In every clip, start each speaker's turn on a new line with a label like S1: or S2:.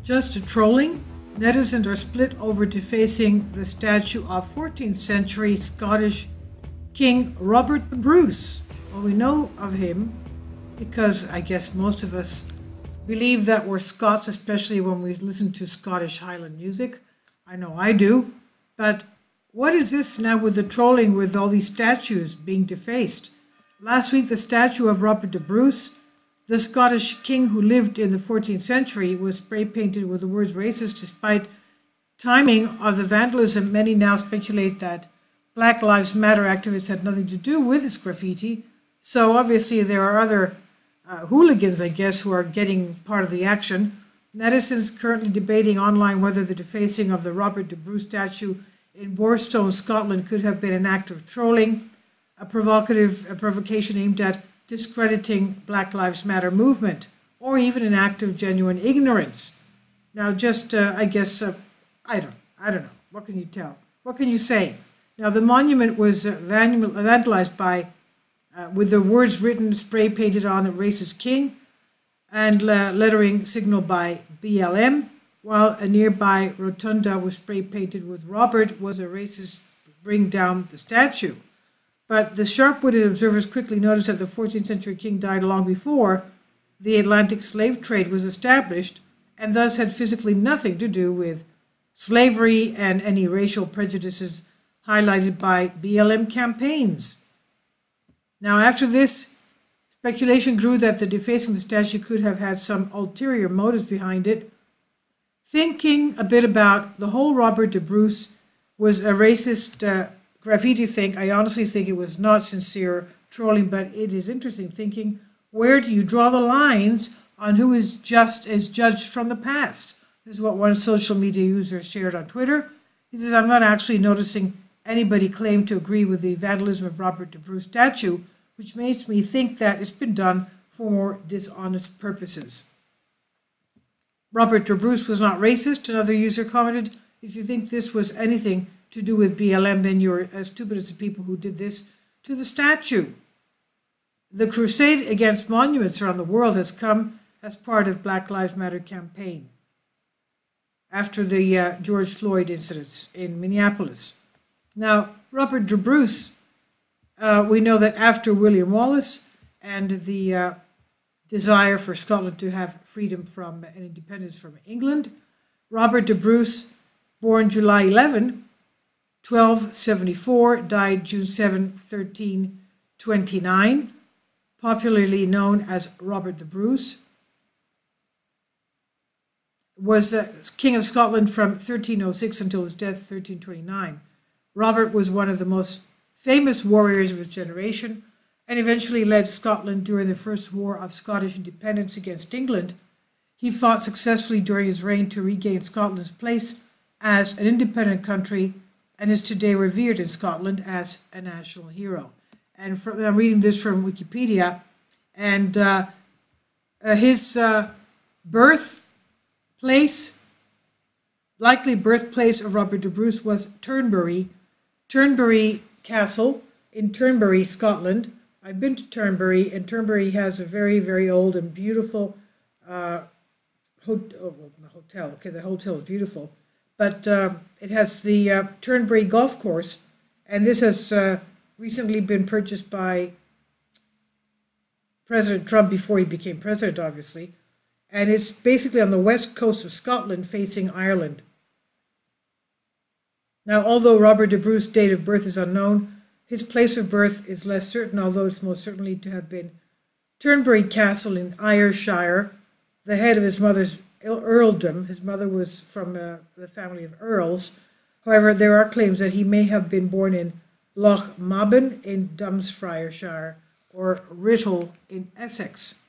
S1: Just trolling? Netizens are split over defacing the statue of 14th century Scottish King Robert the Bruce. Well, we know of him because I guess most of us believe that we're Scots, especially when we listen to Scottish Highland music. I know I do. But what is this now with the trolling with all these statues being defaced? Last week, the statue of Robert the Bruce, the Scottish king who lived in the 14th century, was spray painted with the words racist. Despite timing of the vandalism, many now speculate that Black Lives Matter activists had nothing to do with this graffiti. So obviously there are other hooligans, I guess, who are getting part of the action. Netizens currently debating online whether the defacing of the Robert the Bruce statue in Borstone, Scotland could have been an act of trolling, a provocation aimed at discrediting Black Lives Matter movement, or even an act of genuine ignorance. Now, just, I guess, I don't know. What can you tell? What can you say? Now, the monument was vandalized by, with the words written, spray painted on a racist king, and lettering signaled by BLM, while a nearby rotunda was spray painted with Robert was a racist, bring down the statue. But the sharp-witted observers quickly noticed that the 14th century king died long before the Atlantic slave trade was established, and thus had physically nothing to do with slavery and any racial prejudices highlighted by BLM campaigns. Now, after this, speculation grew that the defacing the statue could have had some ulterior motives behind it. Thinking a bit about the whole Robert the Bruce was a racist graffiti thing, I honestly think it was not sincere trolling, but it is interesting thinking, where do you draw the lines on who is just as judged from the past? This is what one social media user shared on Twitter. He says, I'm not actually noticing anybody claim to agree with the vandalism of Robert the Bruce statue, which makes me think that it's been done for more dishonest purposes. Robert the Bruce was not racist, another user commented. If you think this was anything to do with BLM, then you're as stupid as the people who did this to the statue. The crusade against monuments around the world has come as part of Black Lives Matter campaign after the George Floyd incidents in Minneapolis. Now, Robert the Bruce, we know that after William Wallace and the desire for Scotland to have freedom from and independence from England, Robert the Bruce, born July 11, 1274, died June 7, 1329, popularly known as Robert the Bruce, was King of Scotland from 1306 until his death 1329. Robert was one of the most famous warriors of his generation and eventually led Scotland during the First War of Scottish Independence against England. He fought successfully during his reign to regain Scotland's place as an independent country and is today revered in Scotland as a national hero. And I'm reading this from Wikipedia, and his likely birthplace of Robert the Bruce was Turnberry Castle in Turnberry, Scotland. I've been to Turnberry, and Turnberry has a very, very old and beautiful hotel. Okay, the hotel is beautiful. But it has the Turnberry Golf Course, and this has recently been purchased by President Trump before he became president, obviously. And it's basically on the west coast of Scotland facing Ireland. Now, although Robert the Bruce's date of birth is unknown, his place of birth is less certain, although it's most certainly to have been Turnberry Castle in Ayrshire, the head of his mother's earldom. His mother was from the family of earls. However, there are claims that he may have been born in Loch Mabon in Dumfriesshire or Writtle in Essex.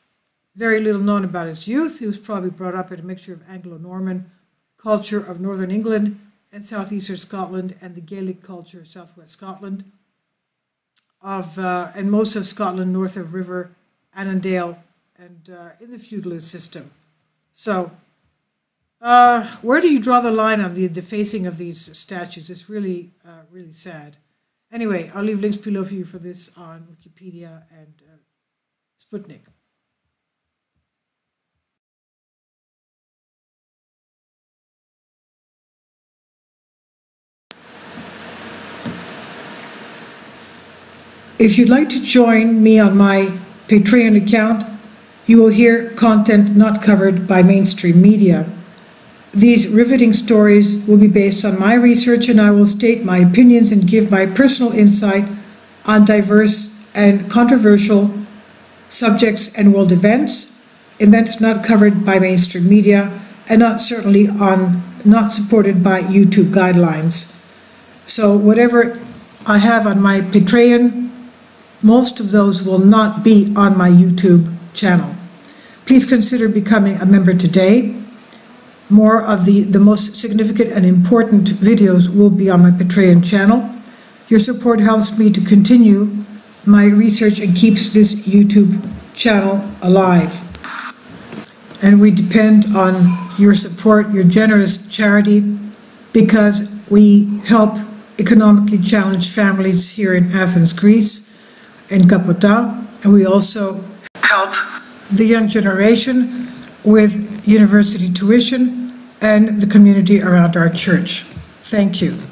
S1: Very little known about his youth. He was probably brought up in a mixture of Anglo-Norman culture of northern England and southeastern Scotland and the Gaelic culture of southwest Scotland, and most of Scotland north of River Annandale and in the feudalist system. So, where do you draw the line on the defacing of these statues? It's really, really sad. Anyway, I'll leave links below for you for this on Wikipedia and Sputnik. If you'd like to join me on my Patreon account, you will hear content not covered by mainstream media. These riveting stories will be based on my research, and I will state my opinions and give my personal insight on diverse and controversial subjects and world events not covered by mainstream media, and not supported by YouTube guidelines. So whatever I have on my Patreon, most of those will not be on my YouTube channel. Please consider becoming a member today. More of the most significant and important videos will be on my Patreon channel. Your support helps me to continue my research and keeps this YouTube channel alive. And we depend on your support, your generous charity, because we help economically challenged families here in Athens, Greece, in Kapota, and we also help the young generation with university tuition and the community around our church. Thank you.